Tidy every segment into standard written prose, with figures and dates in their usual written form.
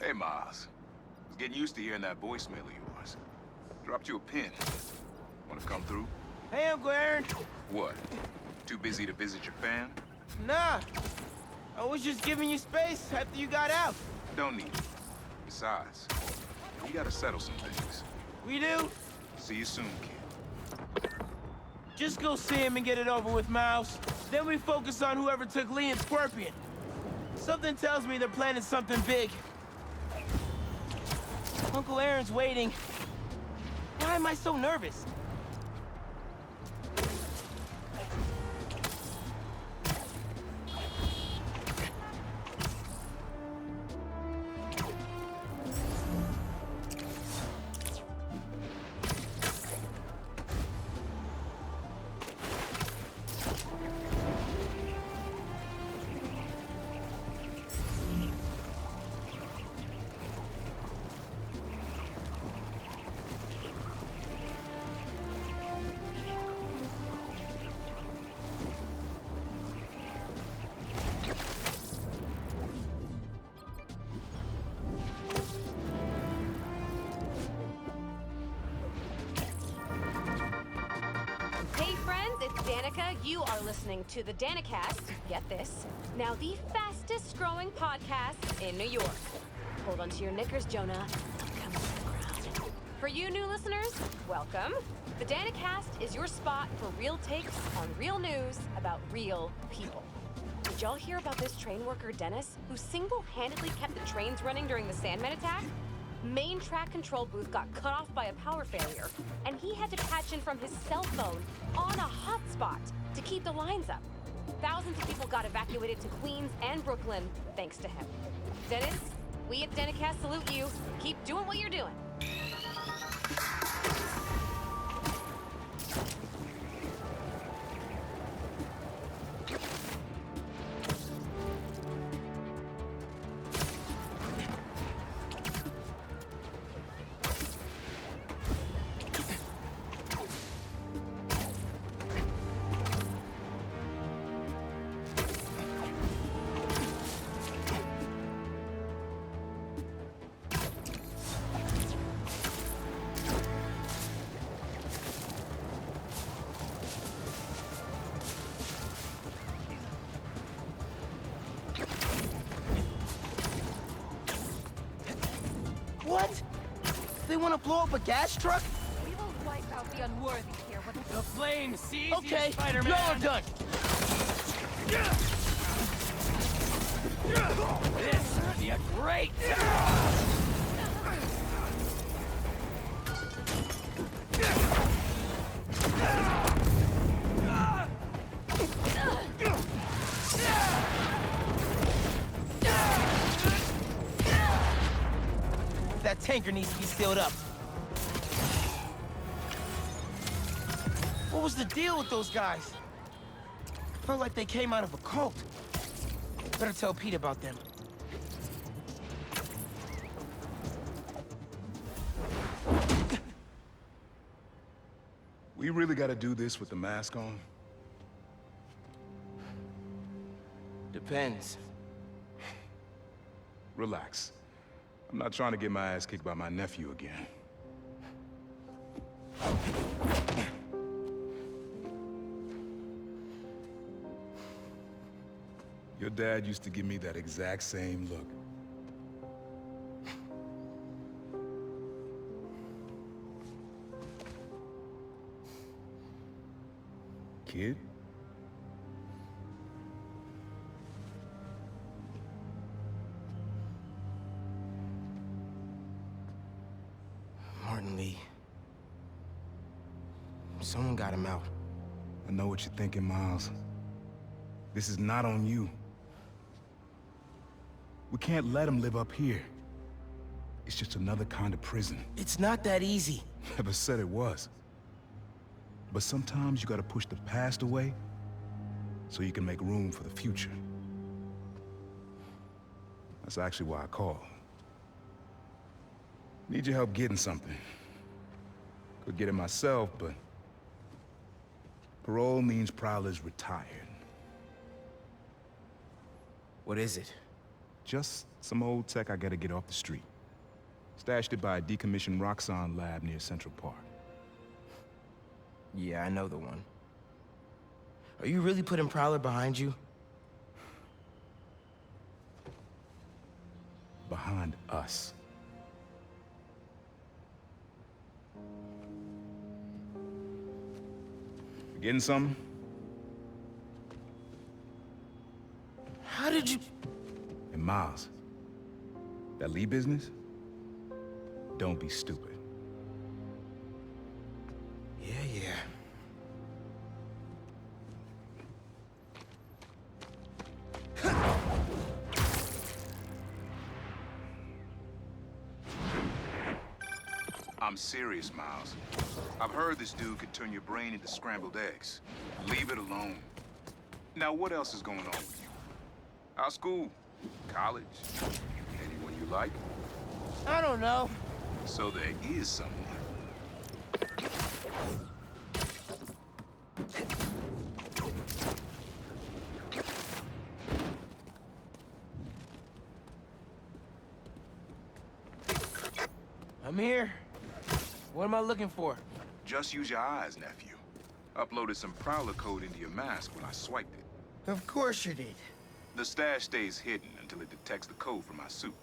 Hey, Miles. I was getting used to hearing that voicemail of yours. Dropped you a pin. Wanna come through? Hey, Uncle Aaron. What? Too busy to visit your fam? Nah. I was just giving you space after you got out. Don't need it. Besides, we gotta settle some things. We do? See you soon, kid. Just go see him and get it over with, Miles. Then we focus on whoever took Lee and Scorpion. Something tells me they're planning something big. Uncle Aaron's waiting. Why am I so nervous? You are listening to the Danicast, get this, now the fastest growing podcast in New York. Hold on to your knickers, Jonah. Come to the ground. For you new listeners, welcome. The Danicast is your spot for real takes on real news about real people. Did y'all hear about this train worker, Dennis, who single-handedly kept the trains running during the Sandman attack? Main track control booth got cut off by a power failure, and he had to patch in from his cell phone on a hotspot to keep the lines up. Thousands of people got evacuated to Queens and Brooklyn thanks to him. Dennis, we at Danicast salute you. Keep doing what you're doing. What? They want to blow up a gas truck? We will wipe out the unworthy here with The flames seize you, okay, Spider-Man. y'all are done. This will be a great That tanker needs to be sealed up. What was the deal with those guys? Felt like they came out of a cult. Better tell Pete about them. We really gotta do this with the mask on? Depends. Relax. I'm not trying to get my ass kicked by my nephew again. Your dad used to give me that exact same look. Kid? Martin Lee. Someone got him out. I know what you're thinking, Miles. This is not on you. We can't let him live up here. It's just another kind of prison. It's not that easy. Never said it was. But sometimes you gotta push the past away so you can make room for the future. That's actually why I called. Need your help getting something. Could get it myself, but parole means Prowler's retired. What is it? Just Some old tech I gotta get off the street. Stashed it by a decommissioned Roxxon lab near Central Park. Yeah, I know the one. Are you really putting Prowler behind you? Behind us. You getting something? How did you... And Miles, that Lee business? Don't be stupid. Yeah, yeah. I'm serious, Miles. I've heard this dude could turn your brain into scrambled eggs. Leave it alone. Now, what else is going on with you? How's school? College? Anyone you like? I don't know. So there is someone. I'm here. What am I looking for? Just use your eyes, nephew. Uploaded some Prowler code into your mask when I swiped it. Of course you did. The stash stays hidden until it detects the code from my suit.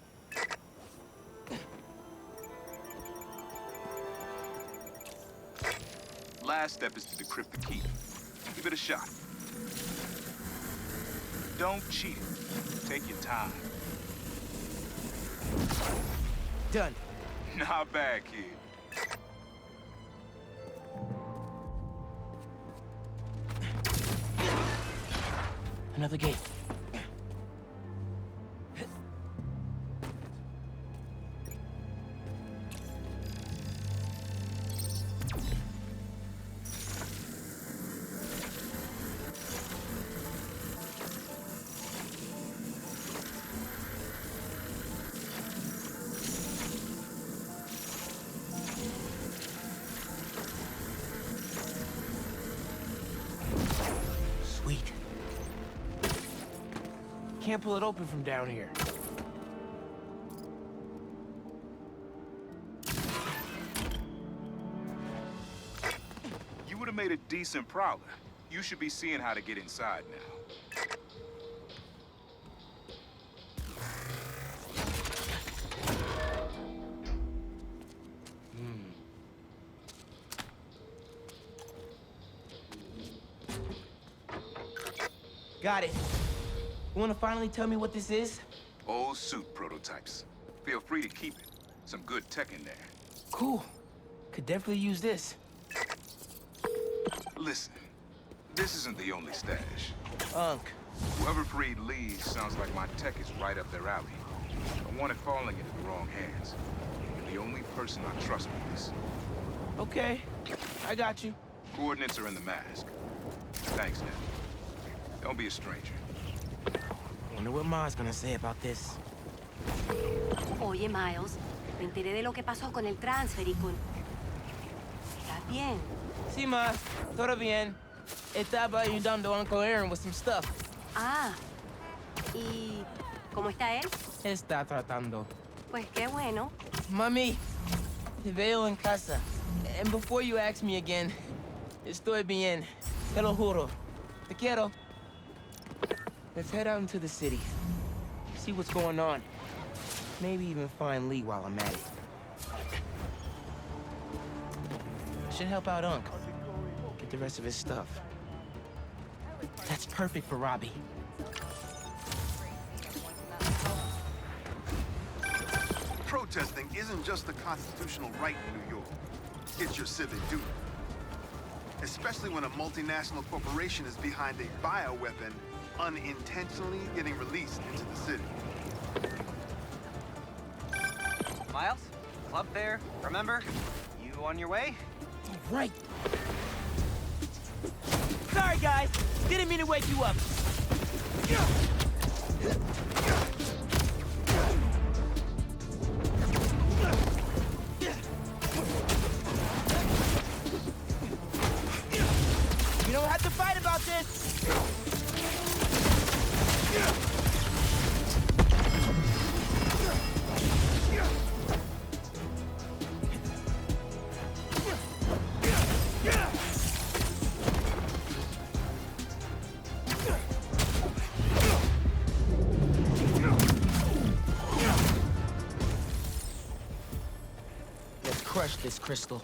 Last step is to decrypt the key. Give it a shot. Don't cheat. Take your time. Done. Not bad, kid. Another gate. Sweet. Can't pull it open from down here. You would have made a decent Prowler. You should be seeing how to get inside now. Got it. You wanna finally tell me what this is? Old suit prototypes. Feel free to keep it. Some good tech in there. Cool. Could definitely use this. Listen, this isn't the only stash. Unc. Whoever freed Lee sounds like my tech is right up their alley. I want it falling into the wrong hands. You're the only person I trust with this. Okay. I got you. Coordinates are in the mask. Thanks, Ned. Don't be a stranger. Wonder what Ma's gonna say about this. Oye, Miles, me enteré de lo que pasó con el transfer y con... ¿Estás bien? Sí, Ma. Todo bien. Estaba ayudando a Uncle Aaron with some stuff. Ah. ¿Y cómo está él? Está tratando. Pues qué bueno. Mami, te veo en casa. And before you ask me again, estoy bien. Te lo juro. Te quiero. Let's head out into the city. See what's going on. Maybe even find Lee while I'm at it. Should help out Unc. Get the rest of his stuff. That's perfect for Robbie. Protesting isn't just a constitutional right in New York. It's your civic duty. Especially when a multinational corporation is behind a bioweapon unintentionally getting released into the city. Miles, club fair, remember? You on your way? Right. Sorry, guys. Didn't mean to wake you up. You don't have to fight about this. crush this crystal.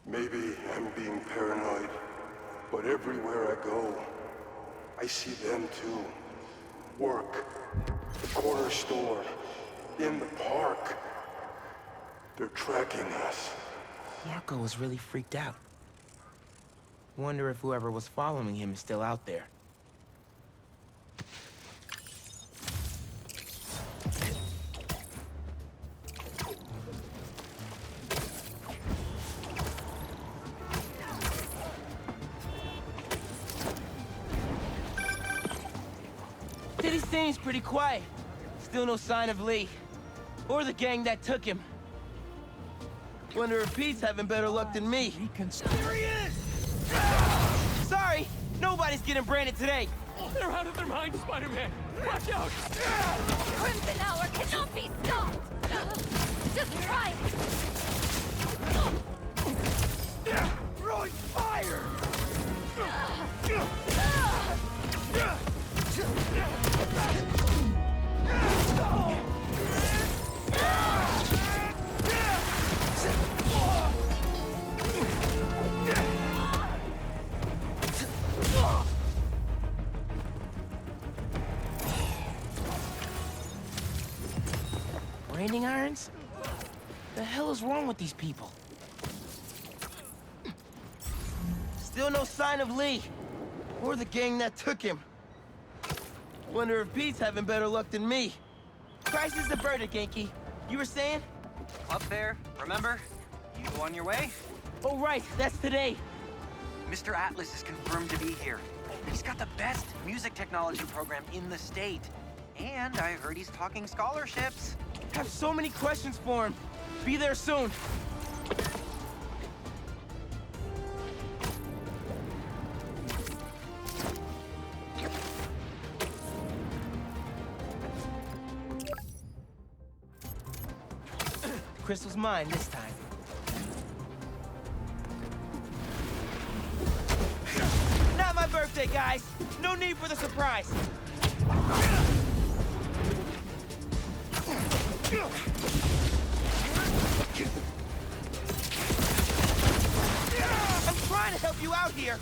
Maybe I'm being paranoid, but everywhere I go, I see them too. Work, the corner store, in the park. They're tracking us. Marco was really freaked out. Wonder if whoever was following him is still out there. City seems pretty quiet. Still no sign of Lee. Or the gang that took him. Wonder if Pete's having better luck than me. There he is! Sorry, nobody's getting branded today. They're out of their minds, Spider-Man! Watch out! Crimson Hour cannot be stopped! Just try it! Throwing fire! Branding irons? The hell is wrong with these people? Still no sign of Lee. Or the gang that took him. Wonder if Pete's having better luck than me. Price is the verdict, Yankee. You were saying? Up there, remember? You on your way? Oh, right, that's today. Mr. Atlas is confirmed to be here. He's got the best music technology program in the state. And I heard he's talking scholarships. Have so many questions for him. Be there soon. The crystal's mine this time. Not my birthday, guys. No need for the surprise. I'm trying to help you out here.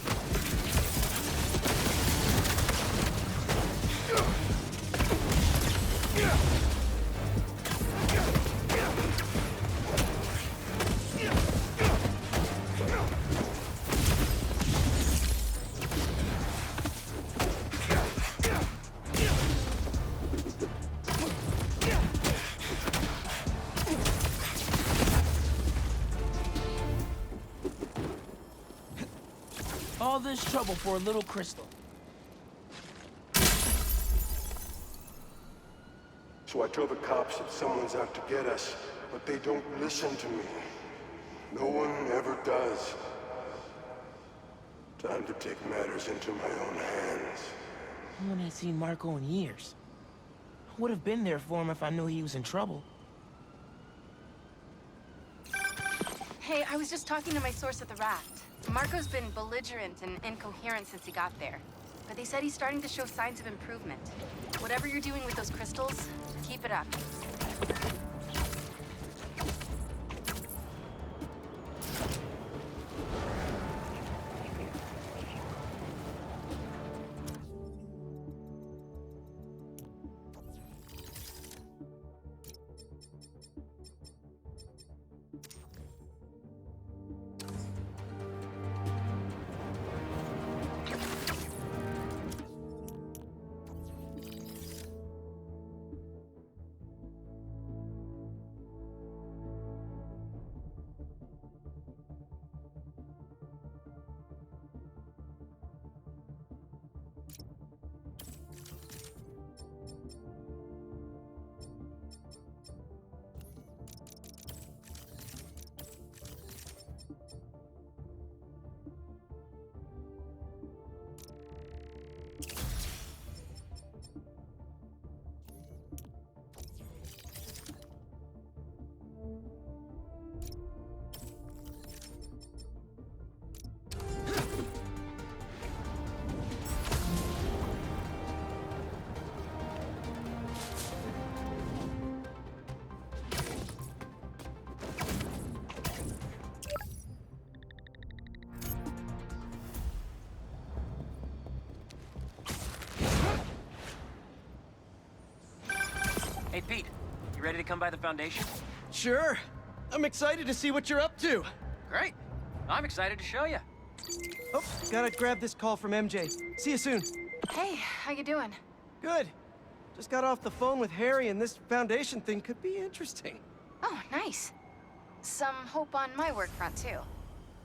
All this trouble for a little crystal. So I tell the cops that someone's out to get us, but they don't listen to me. No one ever does. Time to take matters into my own hands. I haven't seen Marco in years. I would have been there for him if I knew he was in trouble. Hey, I was just talking to my source at the raft. Marco's been belligerent and incoherent since he got there. But they said he's starting to show signs of improvement. Whatever you're doing with those crystals, keep it up. Hey, Pete, you ready to come by the Foundation? Sure. I'm excited to see what you're up to. Great. I'm excited to show you. Oh, gotta grab this call from MJ. See you soon. Hey, how you doing? Good. Just got off the phone with Harry, and this Foundation thing could be interesting. Oh, nice. Some hope on my work front, too.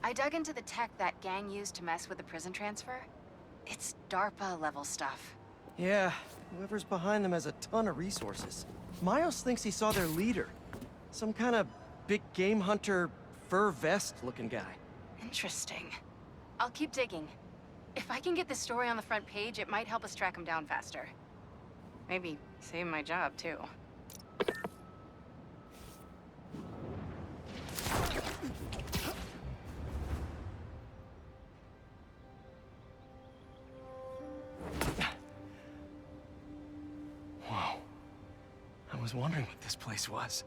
I dug into the tech that gang used to mess with the prison transfer. It's DARPA-level stuff. Yeah, whoever's behind them has a ton of resources. Miles thinks he saw their leader. Some kind of big game hunter, fur vest-looking guy. Interesting. I'll keep digging. If I can get this story on the front page, it might help us track him down faster. Maybe save my job, too. Whoa. I was wondering what this place was.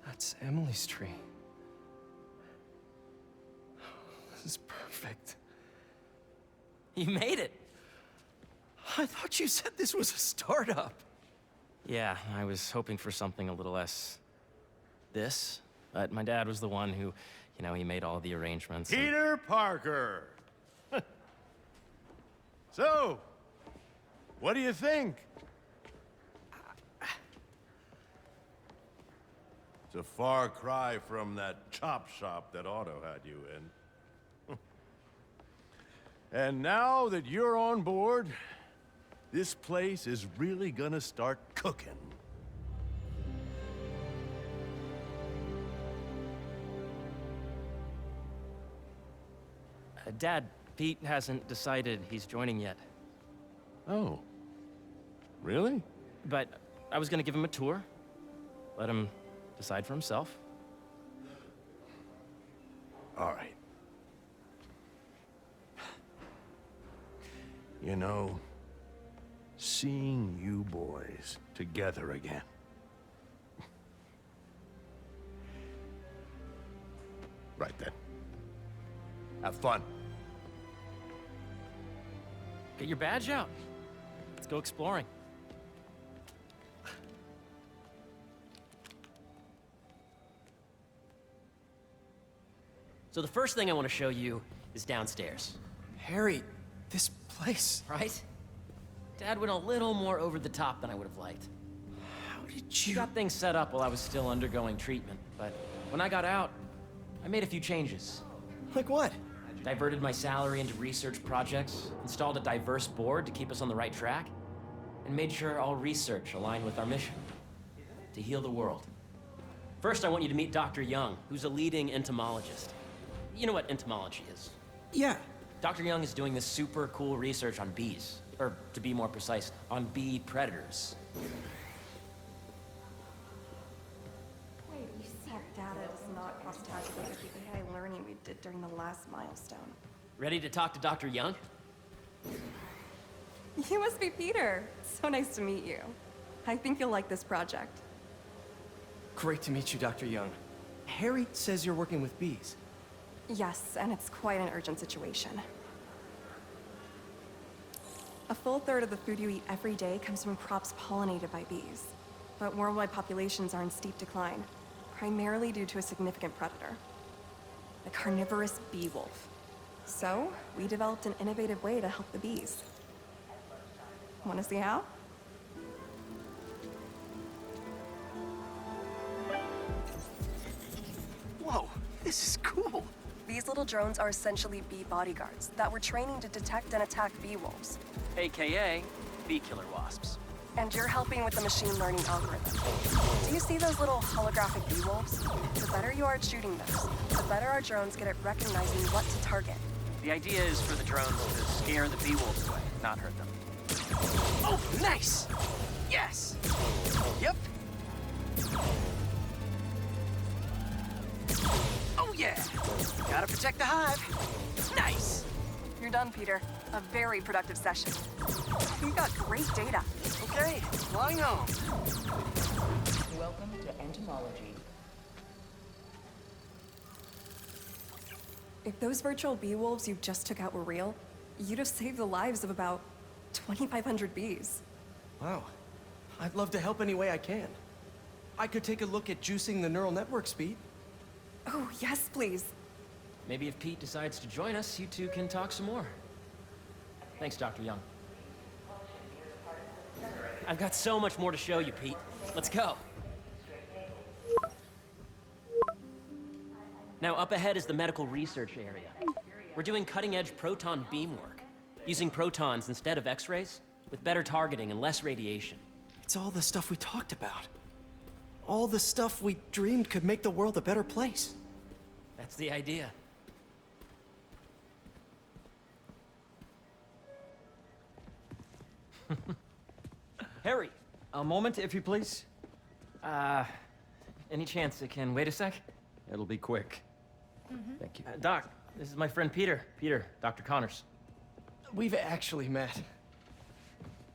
That's Emily's tree. This is perfect. You made it. I thought you said this was a startup. Yeah, I was hoping for something a little less this, but my dad was the one who, he made all the arrangements. Peter Parker! So, what do you think? It's a far cry from that chop shop that Otto had you in. And now that you're on board, this place is really gonna start cooking. Dad, Pete hasn't decided he's joining yet. Oh. Really? But I was gonna give him a tour, let him decide for himself. All right. You know, seeing you boys together again. Right then. Have fun. Get your badge out. Let's go exploring. So the first thing I want to show you is downstairs. Harry, this place. Right? Dad went a little more over the top than I would have liked. How did You got things set up while I was still undergoing treatment, but when I got out, I made a few changes. Like what? Diverted my salary into research projects, installed a diverse board to keep us on the right track, and made sure all research aligned with our mission, to heal the world. First, I want you to meet Dr. Young, who's a leading entomologist. You know what entomology is? Yeah. Dr. Young is doing this super cool research on bees, or to be more precise, on bee predators. Wait, you see, data does not cross tabulate with the AI learning we did during the last milestone. Ready to talk to Dr. Young? You must be Peter. So nice to meet you. I think you'll like this project. Great to meet you, Dr. Young. Harry says you're working with bees. Yes, and it's quite an urgent situation. A full third of the food you eat every day comes from crops pollinated by bees. But worldwide populations are in steep decline, primarily due to a significant predator, the carnivorous bee wolf. So, we developed an innovative way to help the bees. Want to see how? Whoa, this is cool. These little drones are essentially bee bodyguards that we're training to detect and attack bee wolves. AKA bee killer wasps. And you're helping with the machine learning algorithm. Do you see those little holographic bee wolves? The better you are at shooting those, the better our drones get at recognizing what to target. The idea is for the drones to scare the bee wolves away, not hurt them. Oh, nice! Yes! Yep. Oh, Yeah, gotta protect the hive. Nice. You're done, Peter. A very productive session. You got great data. Okay, flying home. Welcome to entomology. If those virtual bee wolves you just took out were real, you'd have saved the lives of about 2,500 bees. Wow. I'd love to help any way I can. I could take a look at juicing the neural network speed. Oh, yes, please. Maybe if Pete decides to join us, you two can talk some more. Thanks, Dr. Young. I've got so much more to show you, Pete. Let's go. Now, up ahead is the medical research area. We're doing cutting-edge proton beam work, using protons instead of X-rays, with better targeting and less radiation. It's all the stuff we talked about. All the stuff we dreamed could make the world a better place. That's the idea. Harry! A moment, if you please. Any chance it can wait a sec? It'll be quick. Thank you. Doc, this is my friend Peter. Peter, Dr. Connors. We've actually met.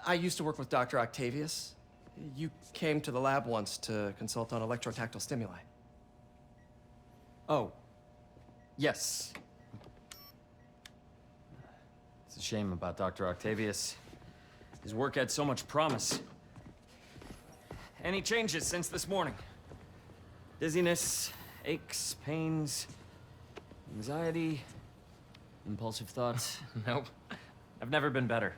I used to work with Dr. Octavius. You came to the lab once to consult on electrotactile stimuli. Oh. Yes. It's a shame about Dr. Octavius. His work had so much promise. Any changes since this morning? Dizziness, aches, pains, anxiety, impulsive thoughts? Nope. I've never been better.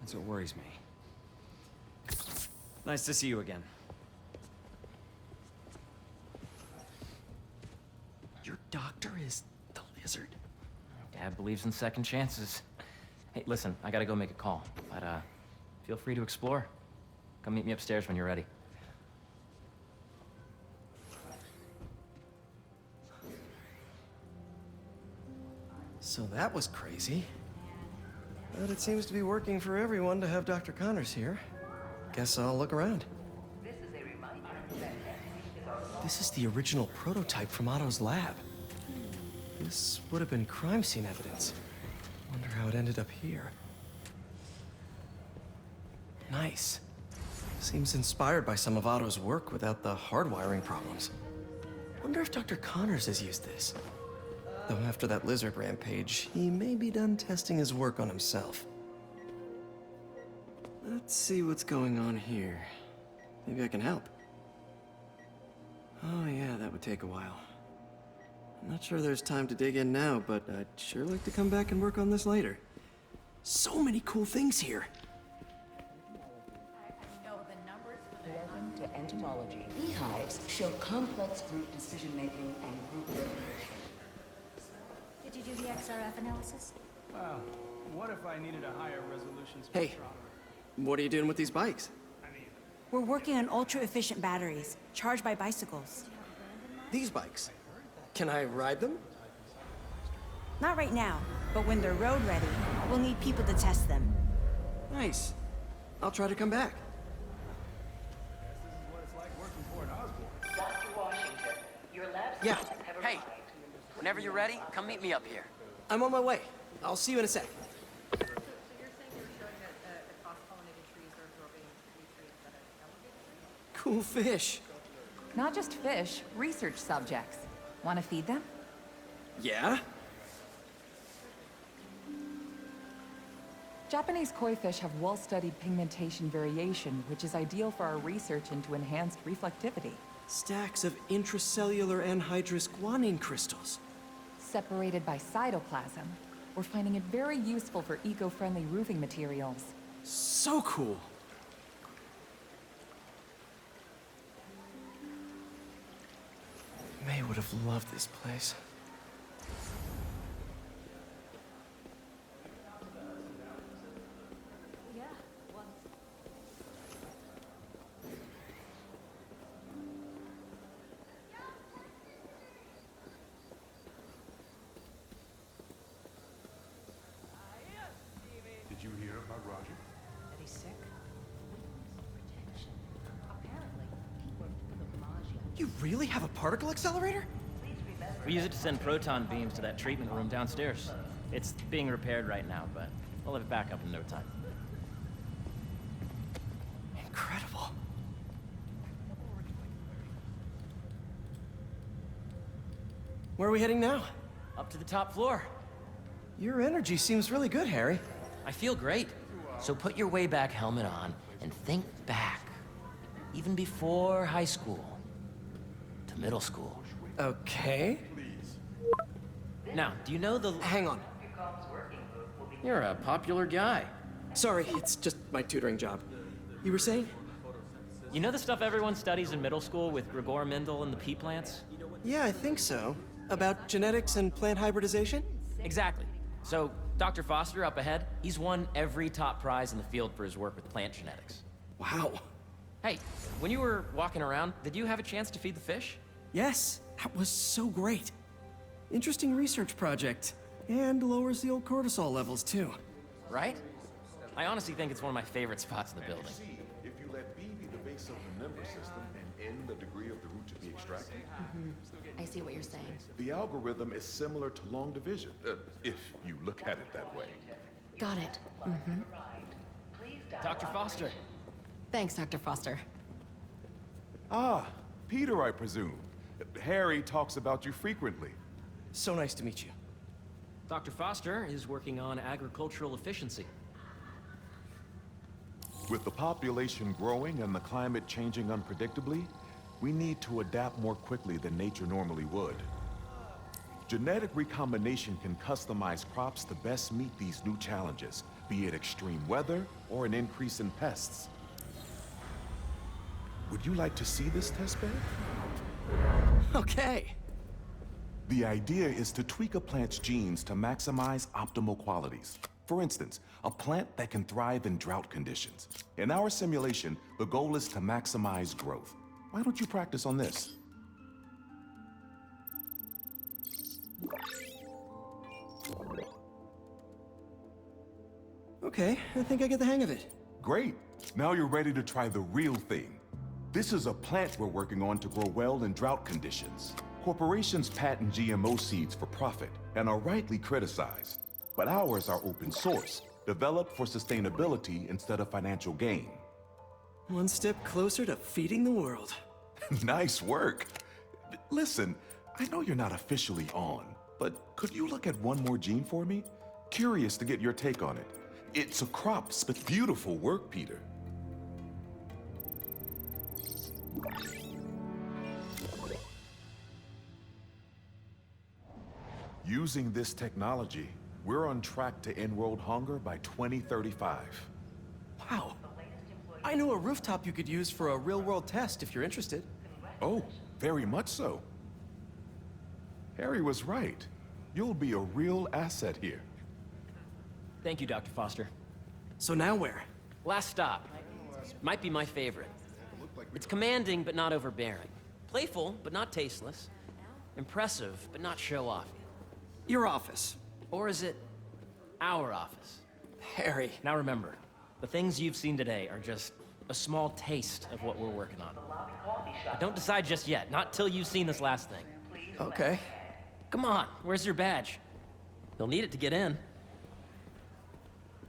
That's what worries me. Nice to see you again. Your doctor is the lizard. Dad believes in second chances. Hey, listen, I gotta go make a call, but feel free to explore. Come meet me upstairs when you're ready. So that was crazy. But it seems to be working for everyone to have Dr. Connors here. Guess I'll look around. This is the original prototype from Otto's lab. This would have been crime scene evidence. Wonder how it ended up here. Nice. Seems inspired by some of Otto's work without the hardwiring problems. Wonder if Dr. Connors has used this. Though after that lizard rampage, he may be done testing his work on himself. Let's see what's going on here. Maybe I can help. Oh yeah, that would take a while. I'm not sure there's time to dig in now, but I'd sure like to come back and work on this later. So many cool things here. Welcome to entomology. Beehives show complex group decision-making and group regulation. Did you do the XRF analysis? Well, what if I needed a higher resolution spectrometer? Hey, what are you doing with these bikes? We're working on ultra-efficient batteries, charged by bicycles. These bikes? Can I ride them? Not right now, but when they're road ready, we'll need people to test them. Nice. I'll try to come back. This is what it's like working for an Osborn. Dr. Washington, your lab Yeah. have arrived. Hey, whenever you're ready, come meet me up here. I'm on my way. I'll see you in a sec. So you're saying you're showing that the cross-pollinated trees are absorbing nutrients at an elevated rate? Cool fish. Not just fish, research subjects. Want to feed them? Yeah? Japanese koi fish have well-studied pigmentation variation, which is ideal for our research into enhanced reflectivity. Stacks of intracellular anhydrous guanine crystals. Separated by cytoplasm, we're finding it very useful for eco-friendly roofing materials. So cool. May would have loved this place. Did you hear about Roger? That he's sick? Protection. Apparently, he worked with a Magia. You really have a particle accelerator? We use it to send proton beams to that treatment room downstairs. It's being repaired right now, but we'll have it back up in no time. Incredible. Where are we heading now? Up to the top floor. Your energy seems really good, Harry. I feel great. So put your way back helmet on and think back. Even before high school. To middle school. Okay. Now, do you know the... Hang on. You're a popular guy. Sorry, it's just my tutoring job. You were saying? You know the stuff everyone studies in middle school with Gregor Mendel and the pea plants? Yeah, I think so. About genetics and plant hybridization? Exactly. So, Dr. Foster up ahead, he's won every top prize in the field for his work with plant genetics. Wow. Hey, when you were walking around, did you have a chance to feed the fish? Yes, that was so great. Interesting research project. And lowers the old cortisol levels, too. Right? I honestly think it's one of my favorite spots in the building. If you let B be the base of the number system and N the degree of the root to be extracted, I see what you're saying. the algorithm is similar to long division, if you look at it that way. Got it. Dr. Foster. Thanks, Dr. Foster. Ah, Peter, I presume. Harry talks about you frequently. So nice to meet you. Dr. Foster is working on agricultural efficiency. With the population growing and the climate changing unpredictably, we need to adapt more quickly than nature normally would. Genetic recombination can customize crops to best meet these new challenges, be it extreme weather or an increase in pests. Would you like to see this testbed? Okay. The idea is to tweak a plant's genes to maximize optimal qualities. For instance, a plant that can thrive in drought conditions. In our simulation, the goal is to maximize growth. Why don't you practice on this? Okay, I think I get the hang of it. Great. Now you're ready to try the real thing. This is a plant we're working on to grow well in drought conditions. Corporations patent GMO seeds for profit and are rightly criticized. But ours are open source, developed for sustainability instead of financial gain. One step closer to feeding the world. Nice work. Listen, I know you're not officially on, but could you look at one more gene for me? Curious to get your take on it. It's a crop, but beautiful work, Peter. Using this technology, we're on track to end world hunger by 2035. Wow. I know a rooftop you could use for a real-world test if you're interested. Oh, very much so. Harry was right. You'll be a real asset here. Thank you, Dr. Foster. So now where? Last stop. Might be my favorite. It's commanding, but not overbearing. Playful, but not tasteless. Impressive, but not show-off. Your office. Or is it our office? Harry. Now remember, the things you've seen today are just a small taste of what we're working on. Don't decide just yet, not till you've seen this last thing. Okay. Come on, where's your badge? You'll need it to get in.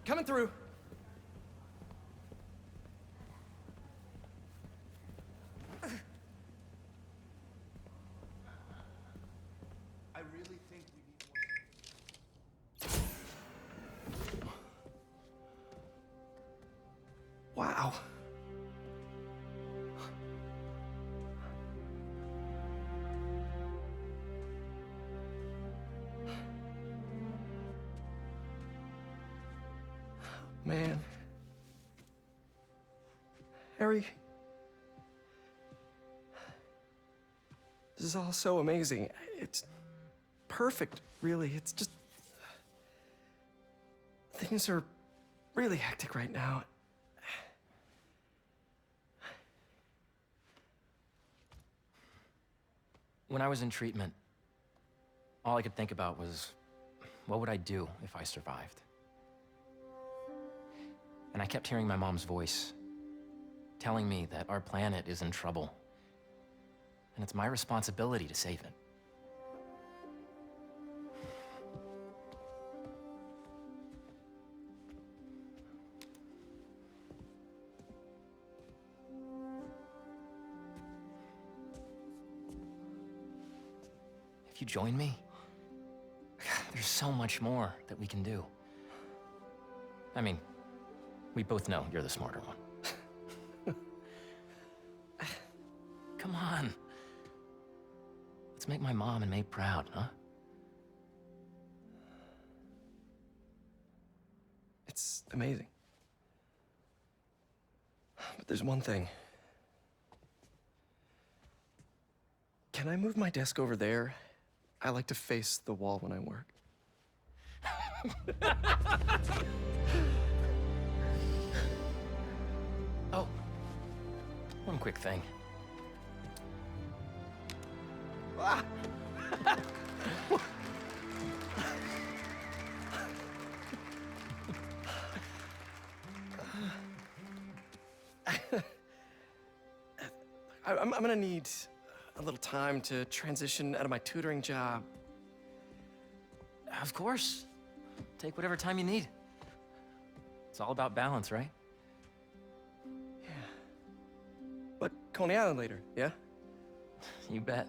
Coming through. I really think we need more. Wow. Man. Harry. This is all so amazing. It's perfect, really. It's just... Things are really hectic right now. When I was in treatment, all I could think about was, what would I do if I survived? And I kept hearing my mom's voice, telling me that our planet is in trouble, and it's my responsibility to save it. you join me? There's so much more that we can do. I mean, we both know you're the smarter one. Come on. Let's make my mom and May proud, huh? It's amazing. But there's one thing. Can I move my desk over there? I like to face the wall when I work. Oh, one quick thing. Ah! I'm gonna need a little time to transition out of my tutoring job. Of course. Take whatever time you need. It's all about balance, right? Yeah. But Coney Island later, yeah? You bet.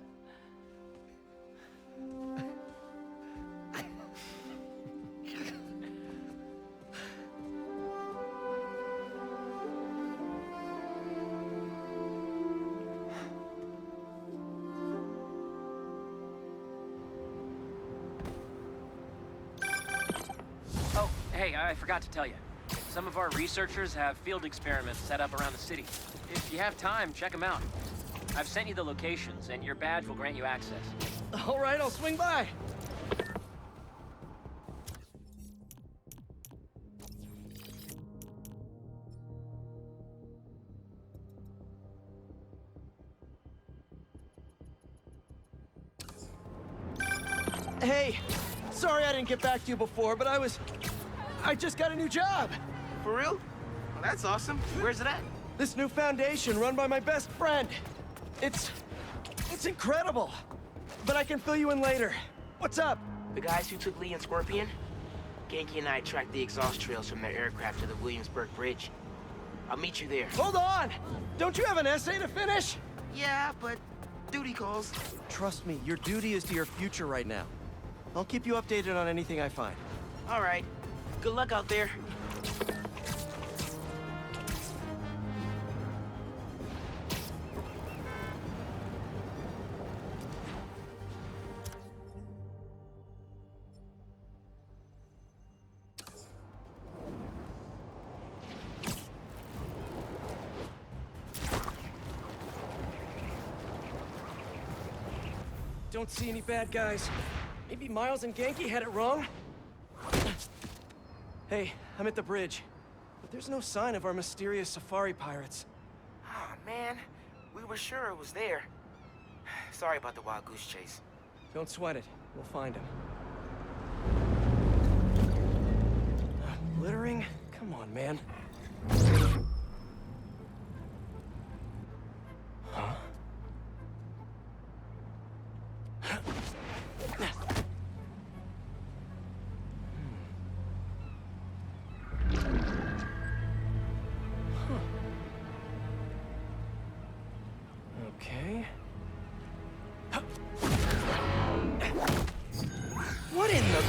Oh, hey, I forgot to tell you. Some of our researchers have field experiments set up around the city. If you have time, check them out. I've sent you the locations, and your badge will grant you access. All right, I'll swing by. Hey, sorry I didn't get back to you before, but I just got a new job. For real? Well, that's awesome. Where's it at? This new foundation run by my best friend. It's incredible. But I can fill you in later. What's up? The guys who took Lee and Scorpion? Genki and I tracked the exhaust trails from their aircraft to the Williamsburg Bridge. I'll meet you there. Hold on! Don't you have an essay to finish? Yeah, but duty calls. Trust me, your duty is to your future right now. I'll keep you updated on anything I find. All right. Good luck out there. Don't see any bad guys. Maybe Miles and Genki had it wrong? Hey, I'm at the bridge. But there's no sign of our mysterious safari pirates. Oh, man. We were sure it was there. Sorry about the wild goose chase. Don't sweat it. We'll find him. Littering? Come on, man. Huh? Okay. What in the...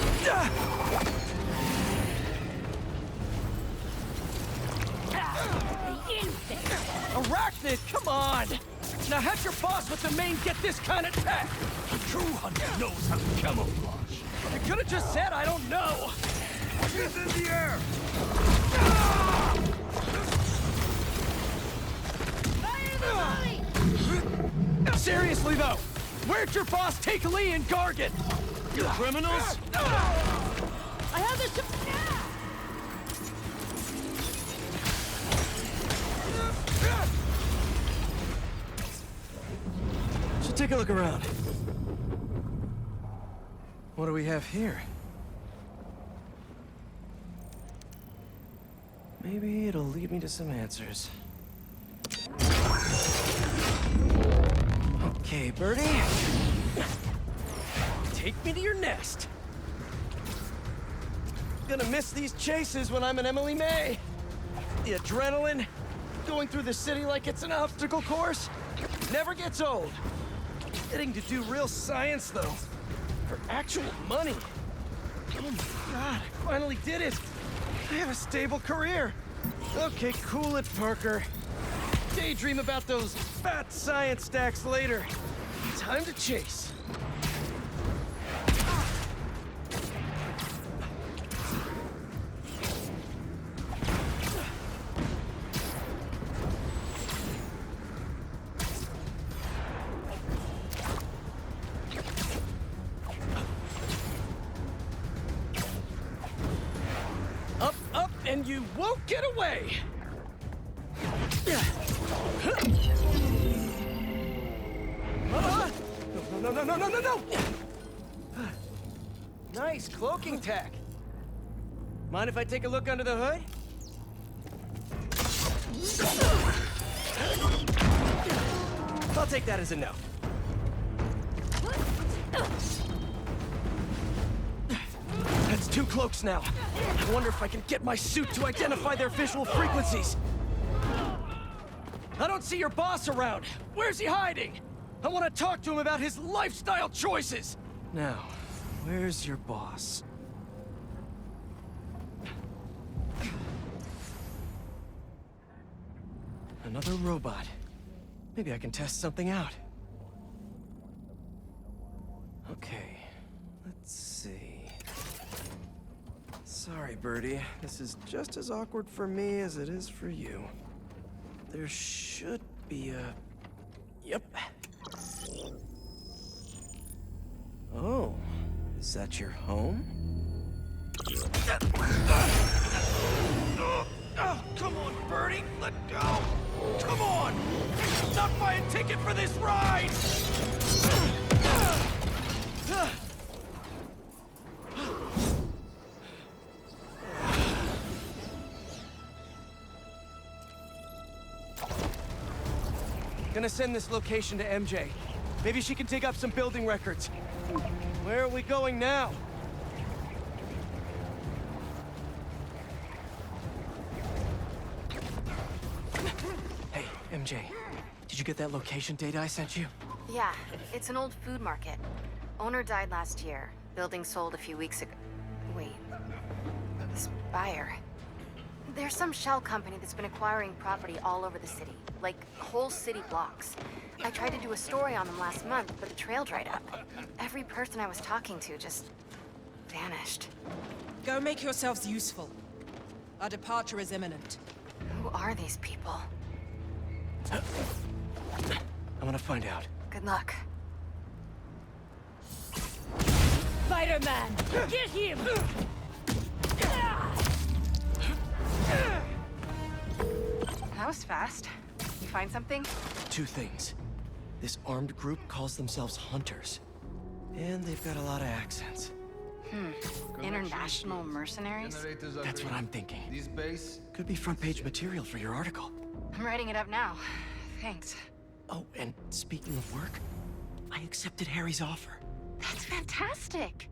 Arachnid, come on! Now have your boss with the main get this kind of tech! A true hunter knows how to camouflage. You could have just said I don't know! She's in the air! Seriously though, where'd your boss take Lee and Gargan? You criminals? I have this. Should take a look around. What do we have here? Maybe it'll lead me to some answers. Okay, Birdie. Take me to your nest. Gonna miss these chases when I'm an Emily May. The adrenaline, going through the city like it's an obstacle course, never gets old. Getting to do real science, though, For actual money! Oh my god, I finally did it! I have a stable career! Okay, cool it, Parker. Daydream about those fat science stacks later. Time to chase. Up, up, and you won't get away! No, no, no, no, no, no, no! Nice cloaking tech. Mind if I take a look under the hood? I'll take that as a no. That's 2 cloaks now. I wonder if I can get my suit to identify their visual frequencies. I don't see your boss around. Where's he hiding? I want to talk to him about his lifestyle choices. Now, where's your boss? Another robot. Maybe I can test something out. Okay, let's see. Sorry, Birdie. This is just as awkward for me as it is for you. There should be a... Yep. Oh, is that your home? Oh, come on, Birdie, let go! Come on! Not buy a ticket for this ride! Gonna send this location to MJ. Maybe she can dig up some building records. Where are we going now? Hey, MJ. Did you get that location data I sent you? Yeah, it's an old food market. Owner died last year. Building sold a few weeks ago. Wait. This buyer. There's some shell company that's been acquiring property all over the city. Like, whole city blocks. I tried to do a story on them last month, but the trail dried up. Every person I was talking to just... vanished. Go make yourselves useful. Our departure is imminent. Who are these people? I'm gonna find out. Good luck. Spider-Man! Get him! That was fast. You find something? 2 things. This armed group calls themselves Hunters. And they've got a lot of accents. International mercenaries? That's what I'm thinking. Could be front-page material for your article. I'm writing it up now. Thanks. Oh, and speaking of work, I accepted Harry's offer. That's fantastic.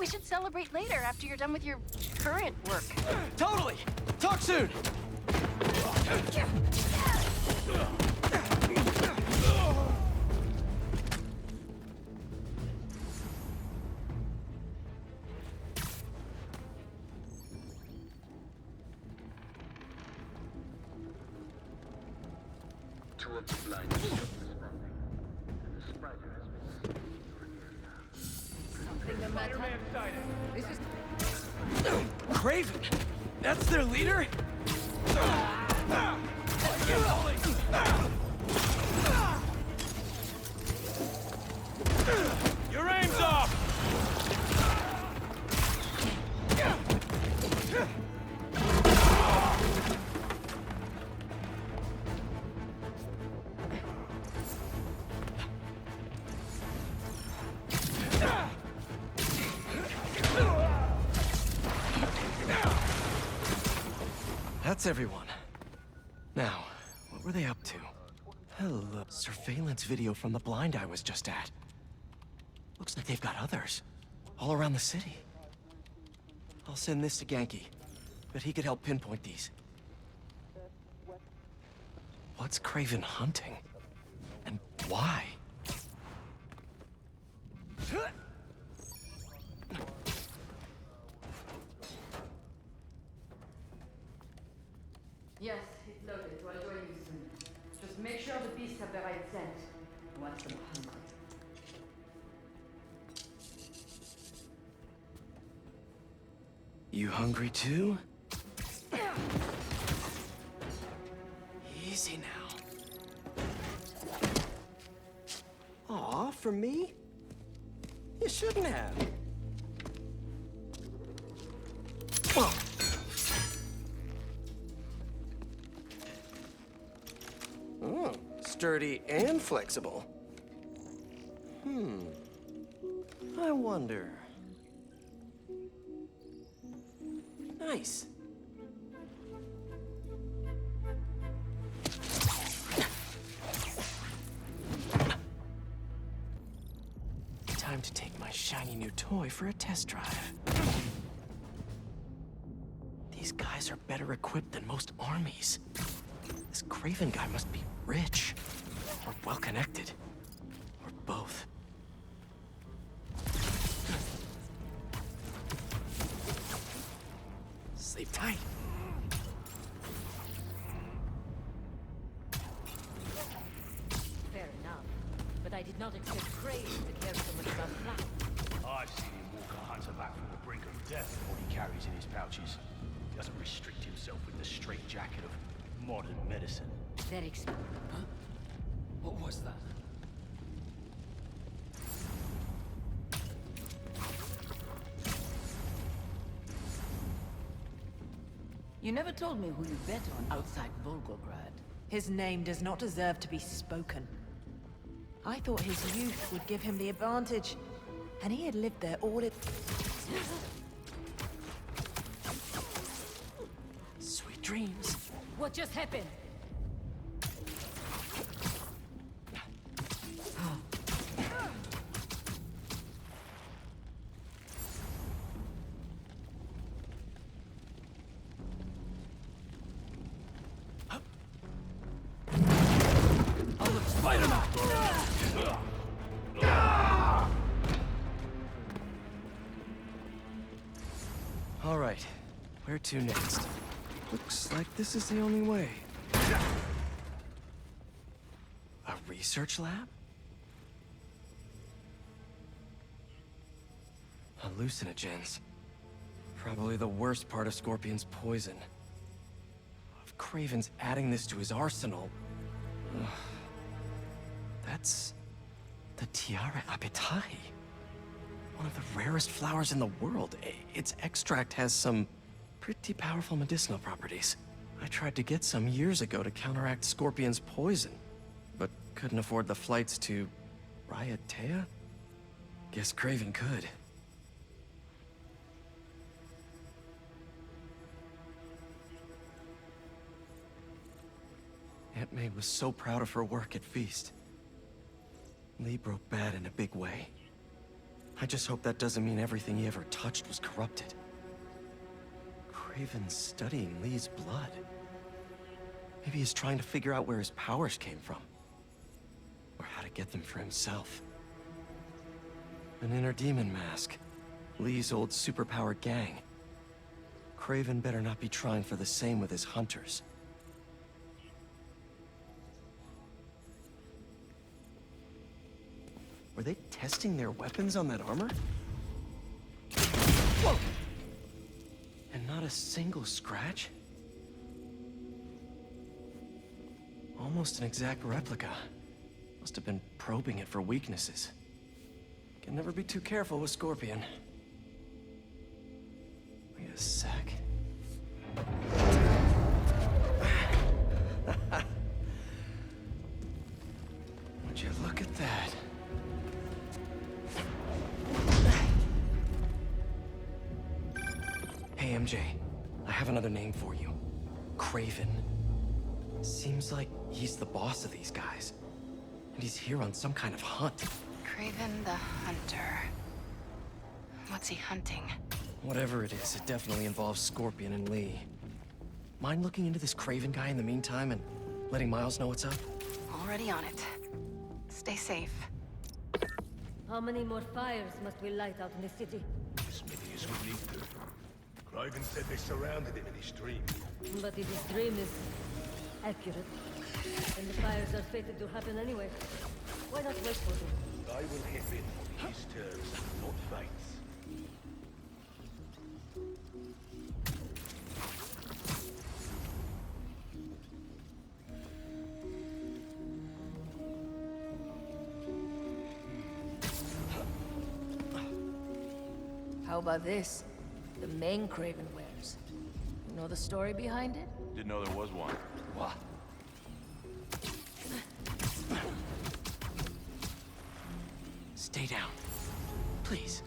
We should celebrate later after you're done with your current work. Totally! Talk soon! Craven! That's their leader? Your aim's off! That's everyone. Now, what were they up to? Hello. Surveillance video from the blind I was just at. Looks like they've got others. All around the city. I'll send this to Genki. But he could help pinpoint these. What's Craven hunting? And why? You hungry too? Easy now. Aw, for me? You shouldn't have. Whoa. Oh, sturdy and flexible. I wonder. Nice. Time to take my shiny new toy for a test drive. These guys are better equipped than most armies. This Craven guy must be rich, or well-connected, or both. Sleep tight. Fair enough, but I did not expect Craven to care so much about flat. I've seen him walk a hunter back from the brink of death with what he carries in his pouches. He doesn't restrict himself with the straitjacket of modern medicine. Very Huh? What was that? You never told me who you bet on outside Volgograd. His name does not deserve to be spoken. I thought his youth would give him the advantage, and he had lived there all it... Sweet dreams. What just happened? All right, where to next? Looks like this is the only way. A research lab? Hallucinogens. Probably the worst part of Scorpion's poison. If Craven's adding this to his arsenal... ugh, that's... the Tiara Apetai. One of the rarest flowers in the world. Its extract has some pretty powerful medicinal properties. I tried to get some years ago to counteract Scorpion's poison, but couldn't afford the flights to Raiatea? Guess Craven could. Aunt May was so proud of her work at Feast. Lee broke bad in a big way. I just hope that doesn't mean everything he ever touched was corrupted. Craven's studying Lee's blood. Maybe he's trying to figure out where his powers came from. Or how to get them for himself. An inner demon mask. Lee's old superpowered gang. Craven better not be trying for the same with his hunters. Were they testing their weapons on that armor? Whoa! And not a single scratch? Almost an exact replica. Must have been probing it for weaknesses. Can never be too careful with Scorpion. Wait a sec. Would you look at that? Hey, MJ. I have another name for you. Craven. Seems like he's the boss of these guys. And he's here on some kind of hunt. Craven the Hunter. What's he hunting? Whatever it is, it definitely involves Scorpion and Lee. Mind looking into this Craven guy in the meantime and letting Miles know what's up? Already on it. Stay safe. How many more fires must we light out in the city? As many as we need to. Craven said they surrounded him in his dream. But if his dream is accurate, then the fires are fated to happen anyway. Why not wait for them? I will hit him on his terms, not fate's. How about this? The main Craven wears. You know the story behind it? Didn't know there was one. What? Stay down. Please.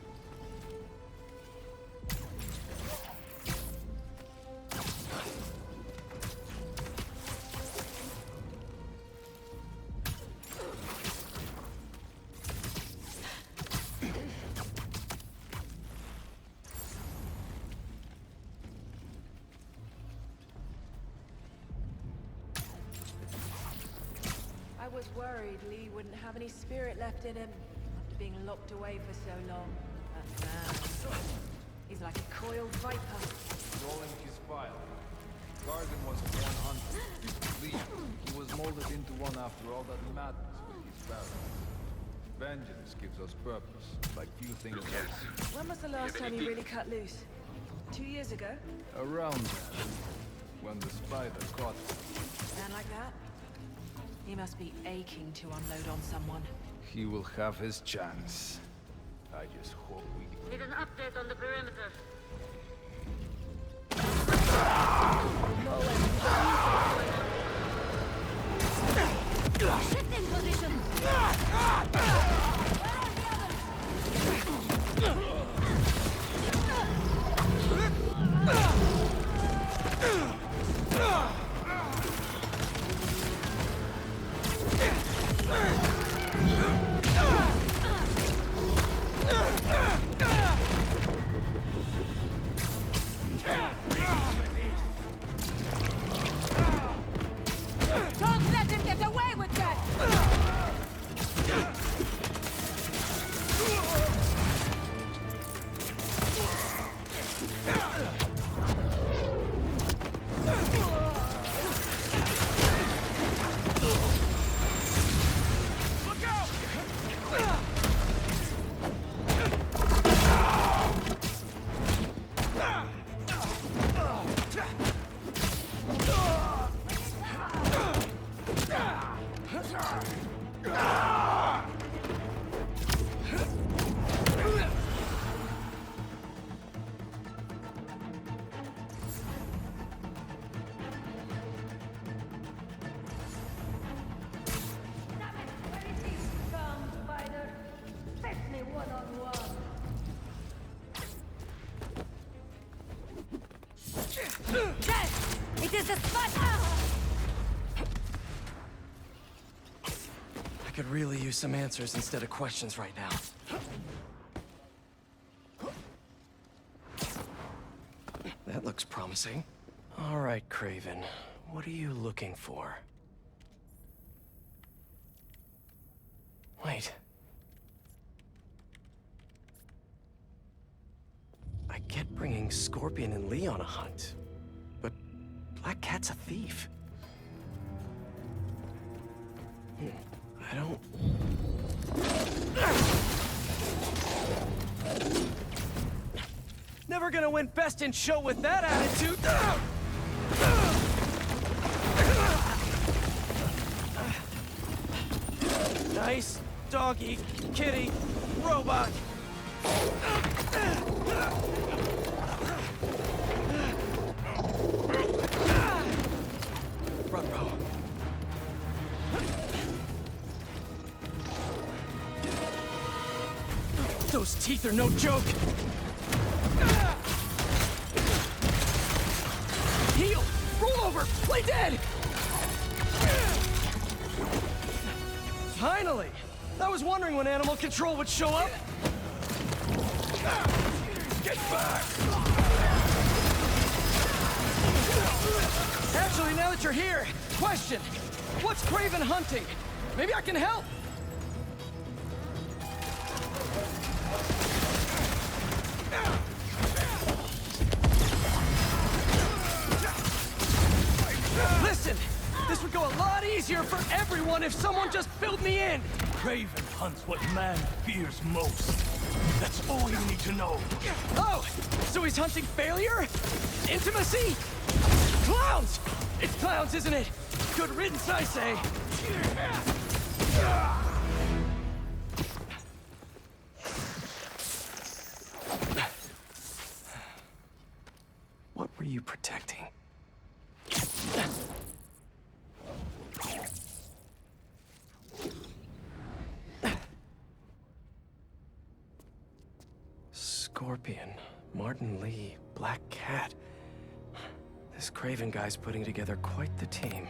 I was worried Lee wouldn't have any spirit left in him after being locked away for so long. But man, he's like a coiled viper. Rolling his file. Gargan was born hunter. Lee, he was molded into one after all that madness with his barrels. Vengeance gives us purpose, like few things else. When was the last time you really cut loose? 2 years ago? Around that, when the spider caught him. Man like that? He must be aching to unload on someone. He will have his chance. I just hope we... Need an update on the perimeter. Shifting position! Don't let him get away with that! Come, spider. Face me one-on-one. Yes! It is the spider! I could really use some answers instead of questions right now. That looks promising. All right, Craven. What are you looking for? Wait. I get bringing Scorpion and Lee on a hunt, but Black Cat's a thief. I don't... Never gonna win Best in Show with that attitude! Nice doggy, kitty, robot! Front row. Those teeth are no joke! Heal! Roll over! Play dead! Finally! I was wondering when Animal Control would show up! Get back! Actually, now that you're here, question! What's Craven hunting? Maybe I can help! Listen! This would go a lot easier for everyone if someone just filled me in! Craven hunts what man fears most. That's all you need to know. Oh! So he's hunting failure? Intimacy? Clowns! It's clowns, isn't it? Good riddance, I say. What were you protecting? Scorpion, Martin Lee, Black Cat. This Craven guy's putting together quite the team.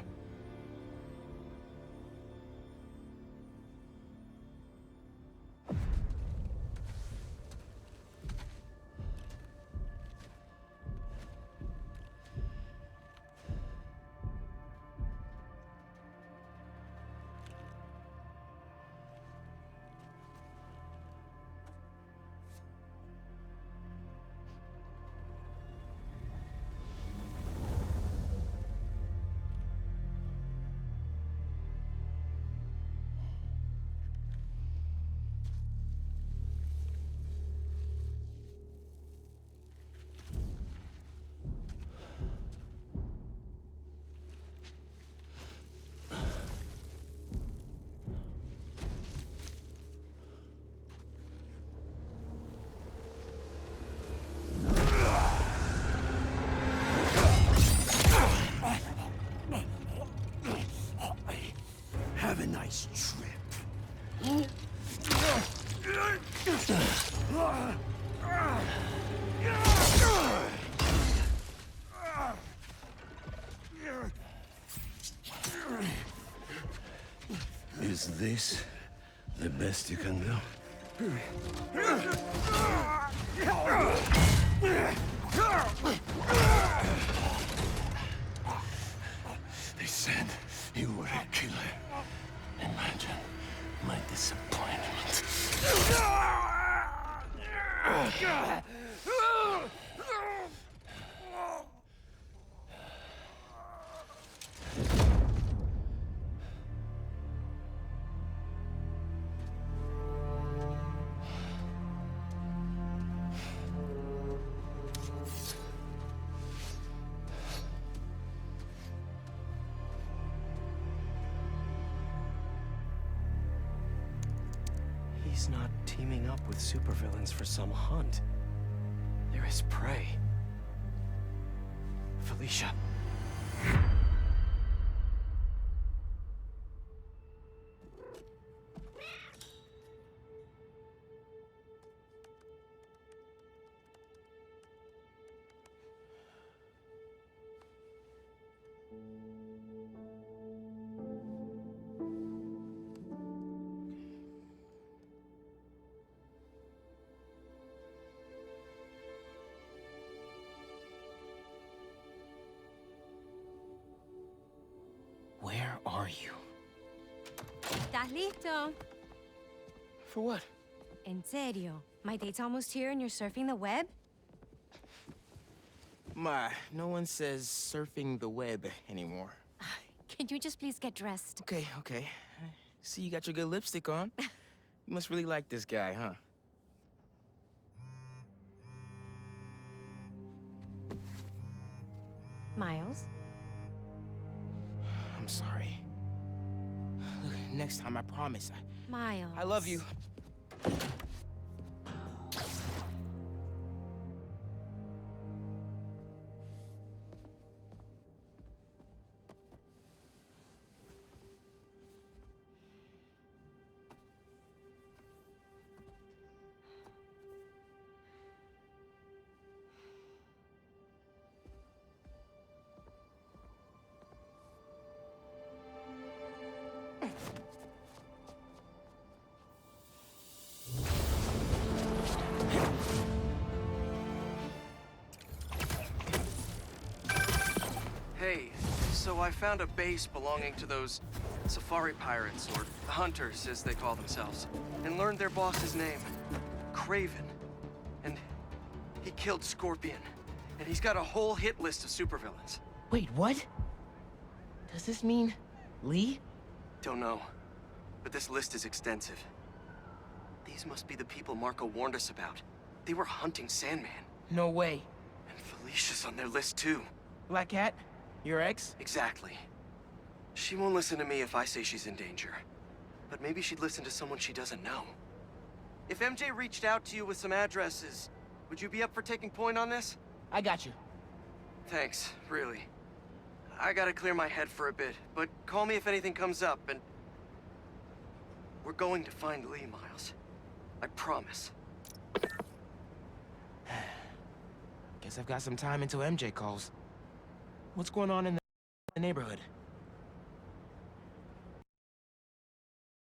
Have a nice trip. Is this the best you can do? They said you were a killer. Imagine my disappointment. He's not teaming up with supervillains for some hunt. They're his prey. Felicia. Where are you? ¿Estás listo? For what? En serio? My date's almost here and you're surfing the web? No one says surfing the web anymore. Can you just please get dressed? Okay. See, you got your good lipstick on. You must really like this guy, huh? Miles? I'm sorry. Look, next time, I promise. Miles. I love you. Hey, so I found a base belonging to those safari pirates, or hunters as they call themselves, and learned their boss's name, Craven. And he killed Scorpion, and he's got a whole hit list of supervillains. Wait, what? Does this mean Lee? Don't know. but this list is extensive. These must be the people Marco warned us about. They were hunting Sandman. No way. And Felicia's on their list too. Black Cat? Your ex? Exactly. She won't listen to me if I say she's in danger. But maybe she'd listen to someone she doesn't know. If MJ reached out to you with some addresses, would you be up for taking point on this? I got you. Thanks, really. I gotta clear my head for a bit, but call me if anything comes up, and... we're going to find Lee, Miles. I promise. Guess I've got some time until MJ calls. What's going on in the neighborhood?